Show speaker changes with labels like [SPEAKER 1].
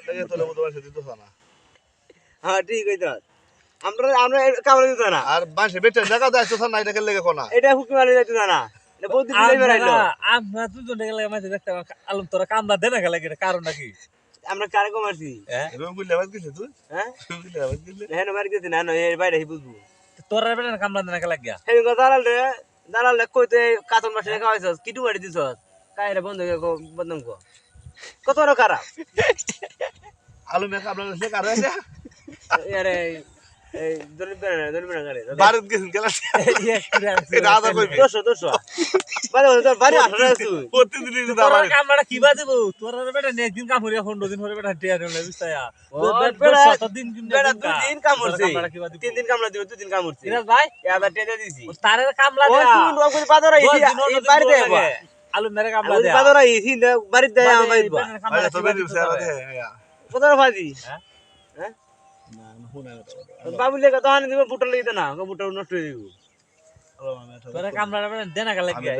[SPEAKER 1] লাগে তোর মতো বাসে দিত না
[SPEAKER 2] হ্যাঁ ঠিক কইছ আমরা আমরা কামড় দিত না
[SPEAKER 1] আর বাসে বেচে জায়গা দাইছ না এটা লেগে কোনা
[SPEAKER 2] এটা হুকি মারি যাইতো না এটা বহুত দিন ধরে বেরাইলো
[SPEAKER 3] আমরা দুজন গেলে মাঝে দেখতে আলম তোরা কামলা দেনা গেলে কারণ নাকি
[SPEAKER 2] আমরা কারে কমারছি
[SPEAKER 1] রুম গুলি আবার গেছে তুই
[SPEAKER 2] হ্যাঁ
[SPEAKER 1] রুম গুলি আবার গেলে
[SPEAKER 2] হেন মারি গেছি না এই বাইরে হি বুঝবো
[SPEAKER 3] তোরা বেটা কামলা দেনা গেলে গিয়া
[SPEAKER 2] হেন কথা দালাল রে কইতে কাতন মাসে খাওয়াইছস কিটু মারি দিছস কাইরে বন্ধ বদনাম কো কত বড় খারাপ
[SPEAKER 1] আলু মেক আপনার সে কারে আছে
[SPEAKER 2] আরে এই দলিবেনা করে
[SPEAKER 1] ভারত গেছেন গেলা এটা আদা কইবি
[SPEAKER 2] 200 বারে তোর বাড়ি আসরে আছু
[SPEAKER 1] প্রতিদিন
[SPEAKER 3] তোরা কামলাটা কি বাজেবো তোরা বেটা একদিন কাম হরিয়া 15 দিন হরে বেটা টিয়া দেনা বিস্তায়া
[SPEAKER 2] বেটা
[SPEAKER 3] দিন
[SPEAKER 2] বেটা দুই দিন কাম করছে 3 দিন কামলা দিব 2 দিন কাম করছে
[SPEAKER 3] সিরাজ ভাই
[SPEAKER 2] আবার টেটা দিছি
[SPEAKER 3] তারে কামলা
[SPEAKER 2] ও
[SPEAKER 3] দেয়া
[SPEAKER 2] তুই রকম বাজার আইছি এই বাড়ি দে
[SPEAKER 3] আলু মেরে কামলা
[SPEAKER 2] ওই
[SPEAKER 3] দেয়া
[SPEAKER 2] বাজার আইছি বাড়ি দে আমার বাড়ি বা
[SPEAKER 1] আরে তো বেরি সারা দে
[SPEAKER 2] কত ফাজি
[SPEAKER 3] হ্যাঁ
[SPEAKER 2] হ্যাঁ
[SPEAKER 1] না হুনা
[SPEAKER 2] বাবু লেগে তো আনি দিব বুটল লইতে না বুটল নষ্ট হয়ে দিব
[SPEAKER 3] তোরা কামলা দেনা গেলে গিয়া